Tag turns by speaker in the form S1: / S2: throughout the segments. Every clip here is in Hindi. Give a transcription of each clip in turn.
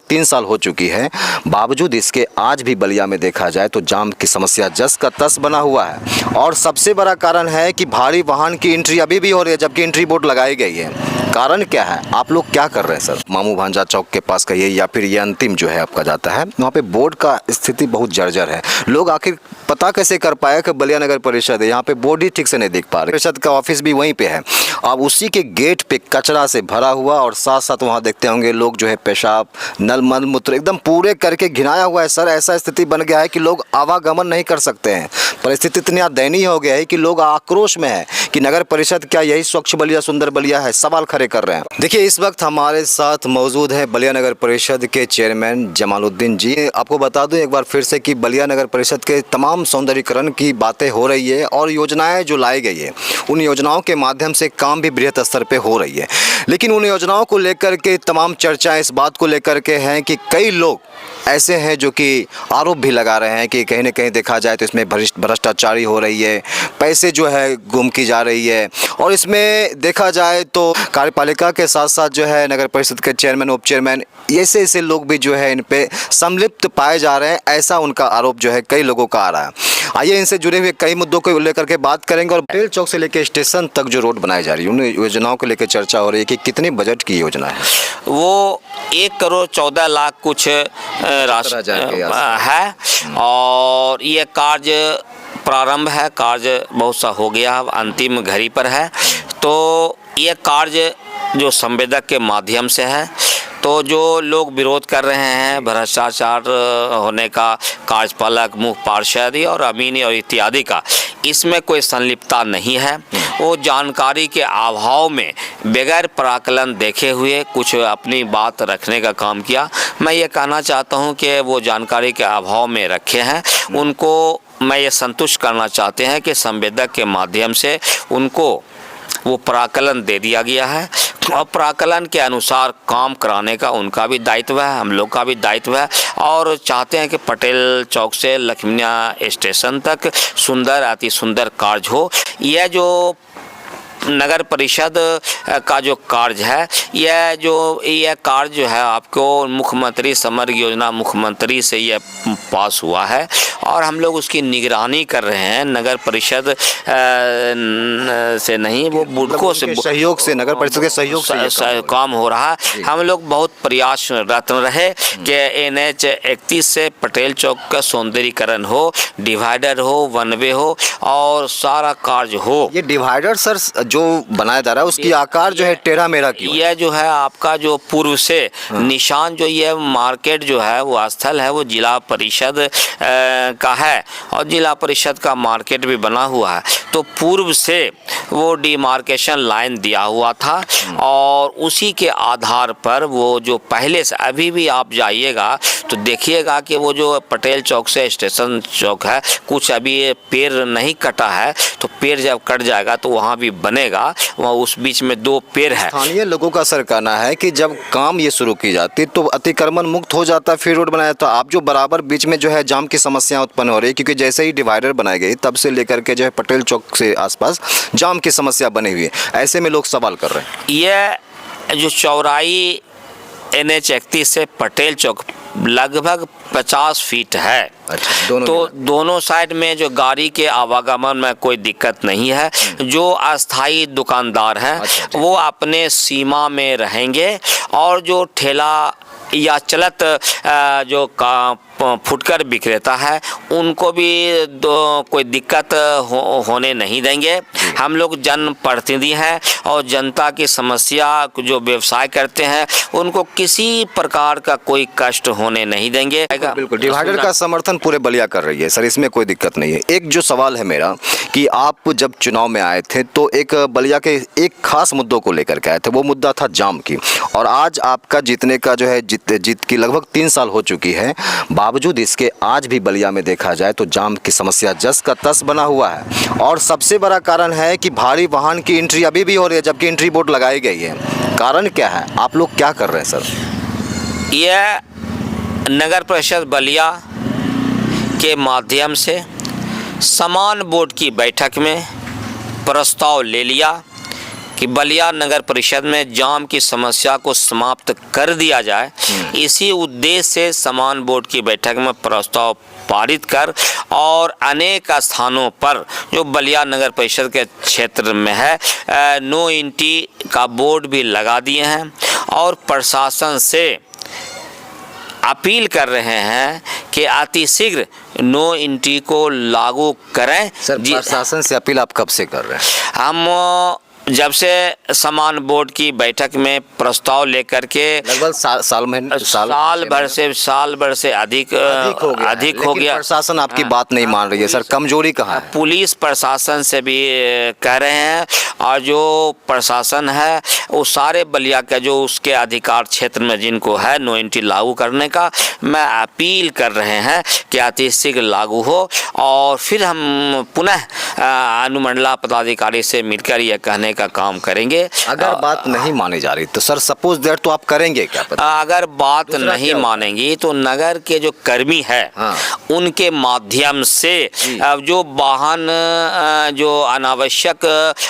S1: 3 साल हो चुकी है, बावजूद इसके आज भी बलिया में देखा जाए तो जाम की समस्या जस का तस बना हुआ है। और सबसे बड़ा कारण है कि भारी वाहन की एंट्री अभी भी हो रही है, जबकि एंट्री बोर्ड लगाई गई है। कारण क्या है? आप लोग क्या कर रहे हैं सर? मामू भांजा चौक के पास कहिए या फिर ये अंतिम जो है आपका जाता है, वहाँ पे बोर्ड का स्थिति बहुत जर्जर है। लोग आखिर पता कैसे कर पाया कि बलिया नगर परिषद है? यहाँ पे बोर्ड ही ठीक से नहीं देख पा रहे। परिषद का ऑफिस भी वहीं पे है। अब उसी के गेट पे कचरा से भरा हुआ, और साथ साथ वहाँ देखते होंगे लोग जो है पेशाब, नल मल मूत्र एकदम पूरे करके घिनाया हुआ है सर। ऐसा स्थिति बन गया है कि लोग आवागमन नहीं कर सकते हैं। परिस्थिति इतनी दयनीय हो गया है कि लोग आक्रोश में है कि नगर परिषद क्या यही स्वच्छ बलिया सुंदर बलिया है? सवाल खड़े कर रहे हैं। देखिए, इस वक्त हमारे साथ मौजूद है बलिया नगर परिषद के चेयरमैन जमालुद्दीन जी। आपको बता दूं एक बार फिर से कि बलिया नगर परिषद के तमाम सौंदर्यीकरण की बातें हो रही है और योजनाएं जो लाई गई है, उन योजनाओं के माध्यम से काम भी बृहत स्तर पे हो रही है। लेकिन उन योजनाओं को लेकर के तमाम चर्चाएं इस बात को लेकर के हैं कि कई लोग ऐसे हैं जो कि आरोप भी लगा रहे हैं कि कहीं ना कहीं देखा जाए तो इसमें भ्रष्टाचारी हो रही है, पैसे जो है गुम की जा रही है। और इसमें देखा जाए तो कार्यपालिका के साथ साथ जो है नगर परिषद के चेयरमैन, उप चेयरमैन, ऐसे लोग भी जो है इन पे संलिप्त पाए जा रहे हैं। ऐसा उनका आरोप जो है कई लोगों का आ रहा है। आइए इनसे जुड़े हुए कई मुद्दों को लेकर के बात करेंगे। और पटेल चौक से लेकर स्टेशन तक जो रोड बनाई जा रही है, उन योजनाओं को लेकर चर्चा हो रही है कि कितने बजट की योजना है।
S2: वो 1,14,00,000 कुछ राशि है। और ये कार्य प्रारंभ है, कार्य बहुत सा हो गया, अंतिम घड़ी पर है। तो ये कार्य जो संवेदक के माध्यम से है, तो जो लोग विरोध कर रहे हैं भ्रष्टाचार होने का, कार्यपालक, मुख्य पार्षद और अमीनी और इत्यादि का, इसमें कोई संलिप्तता नहीं है। वो जानकारी के अभाव में बगैर प्राकलन देखे हुए कुछ अपनी बात रखने का काम किया। मैं ये कहना चाहता हूँ कि वो जानकारी के अभाव में रखे हैं, उनको मैं ये संतुष्ट करना चाहते हैं कि संवेदक के माध्यम से उनको वो प्राकलन दे दिया गया है और प्राकलन के अनुसार काम कराने का उनका भी दायित्व है, हम लोग का भी दायित्व है। और चाहते हैं कि पटेल चौक से लखमिया स्टेशन तक सुंदर, अति सुंदर कार्य हो। यह जो नगर परिषद का जो कार्य है, यह कार्य जो है आपको मुख्यमंत्री समग्र योजना मुख्यमंत्री से यह पास हुआ है और हम लोग उसकी निगरानी कर रहे हैं। नगर परिषद से नहीं, वो बुडको से
S1: सहयोग से, नगर परिषद के सहयोग से
S2: काम हो रहा है। हम लोग बहुत प्रयासरत रहे कि NH 31 से पटेल चौक का सौंदर्यीकरण हो, डिवाइडर हो, वन वे हो और सारा कार्य हो।
S1: ये डिवाइडर सर जो बनाया जा रहा है उसकी आकार जो है टेढ़ा मेढ़ा क्यों?
S2: यह जो है आपका जो पूर्व से निशान, जो ये मार्केट जो है वो स्थल है, वो जिला परिषद का है और जिला परिषद का मार्केट भी बना हुआ है। तो पूर्व से वो डिमार्केशन लाइन दिया हुआ था और उसी के आधार पर वो जो पहले से, अभी भी आप जाइएगा तो देखिएगा कि वो जो पटेल चौक से स्टेशन चौक है, कुछ अभी पेड़ नहीं कटा है, तो पेड़ जब कट जाएगा तो वहाँ भी बनेगा। वहाँ उस बीच में 2 पेड़ है।
S1: स्थानीय लोगों का सर कहना है कि जब काम ये शुरू की जाती तो अतिक्रमण मुक्त हो जाता, फिर रोड बनाया। तो आप जो बराबर बीच में जो है जाम की समस्या उत्पन्न हो रही है, क्योंकि जैसे ही डिवाइडर बनाई गई तब से लेकर के जो है पटेल चौक से आसपास जाम की समस्या बनी हुई है। ऐसे में लोग सवाल कर रहे हैं,
S2: यह जो चौड़ाई NH 31 से पटेल चौक लगभग 50 फीट है।
S1: अच्छा,
S2: तो दोनों साइड में जो गाड़ी के आवागमन में कोई दिक्कत नहीं है। जो अस्थाई दुकानदार हैं वो अपने सीमा में रहेंगे और जो ठेला या चलत जो फुटकर विक्रेता है उनको भी कोई दिक्कत होने नहीं देंगे। हम लोग जनप्रतिनिधि हैं और जनता की समस्या जो व्यवसाय करते हैं उनको किसी प्रकार का कोई कष्ट होने नहीं देंगे।
S1: बिल्कुल, डिवाइडर का समर्थन पूरे बलिया कर रही है सर, इसमें कोई दिक्कत नहीं है। एक जो सवाल है मेरा कि आप जब चुनाव में आए थे तो एक बलिया के एक खास मुद्दों को लेकर के आए थे, वो मुद्दा था जाम की। और आज आपका जीतने का जो है जीत की लगभग 3 साल हो चुकी है, बावजूद इसके आज भी बलिया में देखा जाए तो जाम की समस्या जस का तस बना हुआ है। और सबसे बड़ा कारण है कि भारी वाहन की एंट्री अभी भी हो रही है, जबकि एंट्री बोर्ड लगाई गई है। कारण क्या है? आप लोग क्या कर रहे हैं सर?
S2: यह नगर परिषद बलिया के माध्यम से समान बोर्ड की बैठक में प्रस्ताव ले लिया कि बलिया नगर परिषद में जाम की समस्या को समाप्त कर दिया जाए। इसी उद्देश्य से समान बोर्ड की बैठक में प्रस्ताव पारित कर और अनेक स्थानों पर जो बलिया नगर परिषद के क्षेत्र में है नो एंट्री का बोर्ड भी लगा दिए हैं और प्रशासन से अपील कर रहे हैं कि अतिशीघ्र नो एंट्री को लागू करें।
S1: सर, प्रशासन से अपील आप कब से कर रहे हैं?
S2: हम जब से समान बोर्ड की बैठक में प्रस्ताव लेकर के
S1: लगभग साल भर से अधिक हो गया। प्रशासन आपकी बात नहीं मान रही है सर, कमजोरी कहाँ है?
S2: पुलिस प्रशासन से भी कह रहे हैं और जो प्रशासन है वो सारे बलिया का जो उसके अधिकार क्षेत्र में जिनको है नो एंट्री लागू करने का मैं अपील कर रहे हैं कि अतिशीघ्र लागू हो और फिर हम पुनः अनुमंडला पदाधिकारी से मिलकर यह कहने का काम करेंगे।
S1: अगर बात नहीं मानी जा रही तो सर सपोज दैट तो आप करेंगे क्या?
S2: अगर बात नहीं मानेंगी तो नगर के जो कर्मी है उनके माध्यम से अब जो वाहन जो अनावश्यक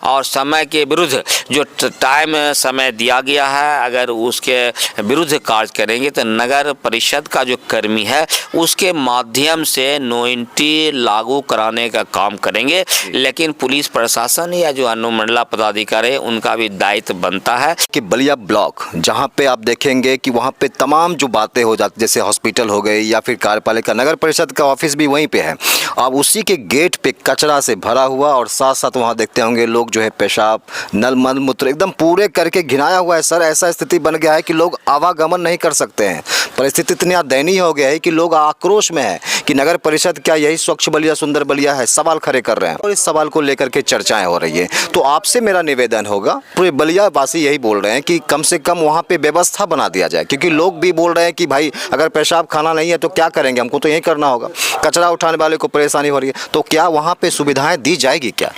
S2: और समय के विरुद्ध जो टाइम समय दिया गया है अगर उसके विरुद्ध कार्य करेंगे तो नगर परिषद का जो कर्मी है उसके माध्यम से नो एंट्री लागू कराने का काम करेंगे। लेकिन पुलिस प्रशासन या जो अनुमंडला पदाधिकारी है उनका भी दायित्व बनता है
S1: कि बलिया ब्लॉक जहां पे आप देखेंगे कि वहां पे तमाम जो बातें हो जाती जैसे हॉस्पिटल हो गई या फिर कार्यपालिका नगर परिषद का ऑफिस भी वहीं पे है। अब उसी के गेट पे कचरा से भरा हुआ और साथ साथ वहां देखते होंगे लोग जो है पेशाब नल मल मूत्र एकदम पूरे करके घिनाया हुआ है। सर ऐसा स्थिति बन गया है कि लोग आवागमन नहीं कर सकते हैं। परिस्थिति इतनी दयनीय हो गया है कि लोग आक्रोश में है कि नगर परिषद क्या यही स्वच्छ बलिया सुंदर बलिया है, सवाल खड़े कर रहे हैं और इस सवाल को लेकर के चर्चाएं हो रही है। तो आपसे मेरा निवेदन होगा, पूरे बलिया वासी यही बोल रहे हैं कि कम से कम वहाँ पे व्यवस्था बना दिया जाए, क्योंकि लोग भी बोल रहे हैं कि भाई अगर पेशाब खाना नहीं है तो क्या करेंगे, हमको तो यही करना होगा। कचरा उठाने वाले को परेशानी हो रही है, तो क्या वहाँ पे सुविधाएं दी जाएगी क्या?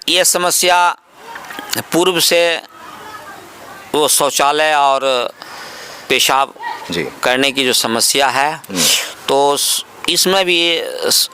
S2: ये समस्या पूर्व से वो शौचालय और पेशाब करने की जो समस्या है तो इसमें भी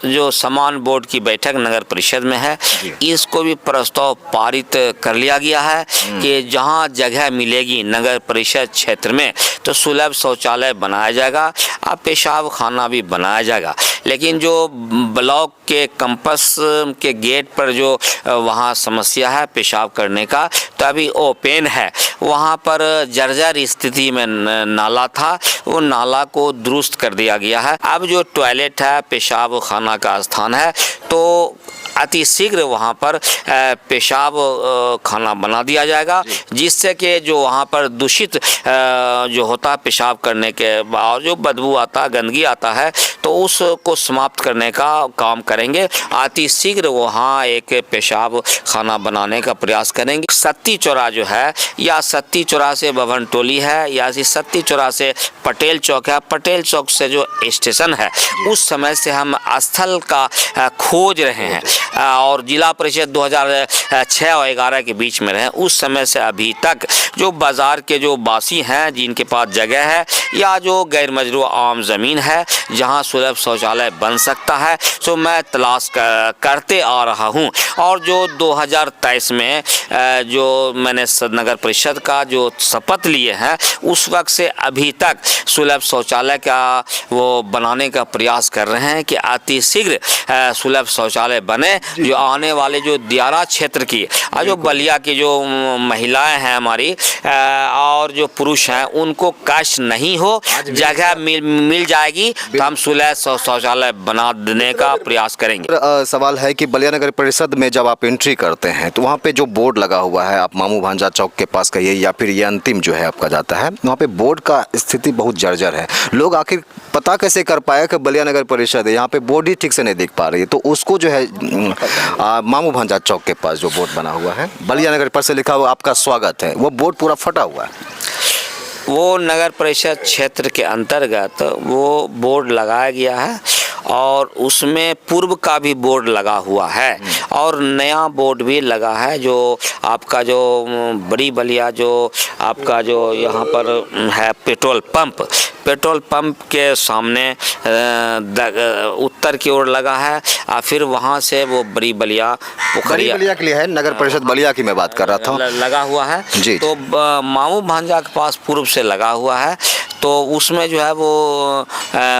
S2: जो समान बोर्ड की बैठक नगर परिषद में है इसको भी प्रस्ताव पारित कर लिया गया है कि जहां जगह मिलेगी नगर परिषद क्षेत्र में तो सुलभ शौचालय बनाया जाएगा और पेशाब खाना भी बनाया जाएगा। लेकिन जो ब्लॉक के कैंपस के गेट पर जो वहाँ समस्या है पेशाब करने का तो अभी ओपन है, वहाँ पर जर्जर स्थिति में नाला था, वो नाला को दुरुस्त कर दिया गया है। अब जो टॉयलेट है पेशाब खाना का स्थान है तो अतिशीघ्र वहाँ पर पेशाब खाना बना दिया जाएगा, जिससे कि जो वहाँ पर दूषित जो होता है पेशाब करने के बाद जो बदबू आता गंदगी आता है तो उसको समाप्त करने का काम करेंगे। अतिशीघ्र वहाँ एक पेशाब खाना बनाने का प्रयास करेंगे। सत्ती चौरा जो है या सत्ती चौरा से भवन टोली है या सत्ती चौरा से पटेल चौक है, पटेल चौक से जो स्टेशन है उस समय से हम स्थल का खोज रहे हैं और जिला परिषद 2006 और 11 के बीच में रहे। उस समय से अभी तक जो बाज़ार के जो वासी हैं जिनके पास जगह है या जो गैर मजरू आम ज़मीन है जहां सुलभ शौचालय बन सकता है तो मैं तलाश करते आ रहा हूं। और जो 2023 में जो मैंने नगर परिषद का जो शपथ लिए हैं उस वक्त से अभी तक सुलभ शौचालय का वो बनाने का प्रयास कर रहे हैं कि अतिशीघ्र सुलभ शौचालय बने। जो आने वाले जो दियारा क्षेत्र की और जो बलिया की जो महिलाएं हैं हमारी और जो पुरुष हैं उनको कष्ट नहीं हो, जगह मिल जाएगी तो हम सुलभ शौचालय बना देने का प्रयास करेंगे।
S1: सवाल है कि बलिया नगर परिषद में जब आप एंट्री करते हैं तो वहाँ पे जो बोर्ड लगा हुआ है, आप मामू भांजा चौक के पास कहिए या फिर ये अंतिम जो है आपका जाता है, वहाँ पे बोर्ड का स्थिति बहुत जर्जर है। लोग आखिर पता कैसे कर पाया कि बलिया नगर परिषद है, यहाँ पे बोर्ड ही ठीक से नहीं देख पा रही है। तो उसको जो है मामू भांजा चौक के पास जो बोर्ड बना हुआ है बलिया नगर परिषद लिखा हुआ आपका स्वागत है, वो बोर्ड पूरा फटा हुआ है।
S2: वो नगर परिषद क्षेत्र के अंतर्गत वो बोर्ड लगाया गया है और उसमें पूर्व का भी बोर्ड लगा हुआ है और नया बोर्ड भी लगा है जो आपका जो बड़ी बलिया जो आपका जो यहाँ पर है पेट्रोल पंप के सामने उत्तर की ओर लगा है और फिर वहाँ से वो बड़ी बलिया
S1: बलिया के लिए है, नगर परिषद बलिया की मैं बात कर रहा था,
S2: लगा हुआ है
S1: जी।
S2: तो मामू भांजा के पास पूर्व से लगा हुआ है, तो उसमें जो है वो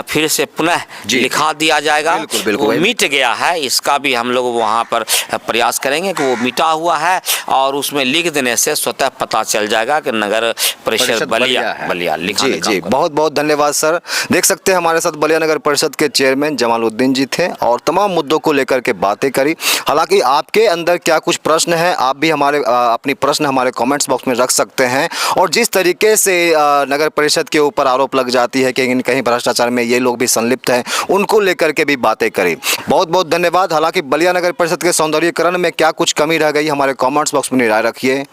S2: फिर से पुनः लिखा दिया जाएगा।
S1: बिल्कुल
S2: वो मिट गया है, इसका भी हम लोग वहाँ पर प्रयास करेंगे कि वो मिटा हुआ है और उसमें लिख देने से स्वतः पता चल जाएगा कि नगर परिषद बलिया लिखा।
S1: जी, बहुत बहुत धन्यवाद सर। देख सकते हैं हमारे साथ बलिया नगर परिषद के चेयरमैन जमालुद्दीन जी थे और तमाम मुद्दों को लेकर के बातें करी। हालांकि आपके अंदर क्या कुछ प्रश्न है, आप भी हमारे अपनी प्रश्न हमारे कमेंट्स बॉक्स में रख सकते हैं। और जिस तरीके से नगर परिषद के ऊपर आरोप लग जाती है कि कहीं भ्रष्टाचार में ये लोग भी संलिप्त हैं, उनको लेकर के भी बातें करी। बहुत बहुत धन्यवाद। हालांकि बलिया नगर परिषद के सौंदर्यीकरण में क्या कुछ कमी रह गई, हमारे कमेंट्स बॉक्स में राय रखिए।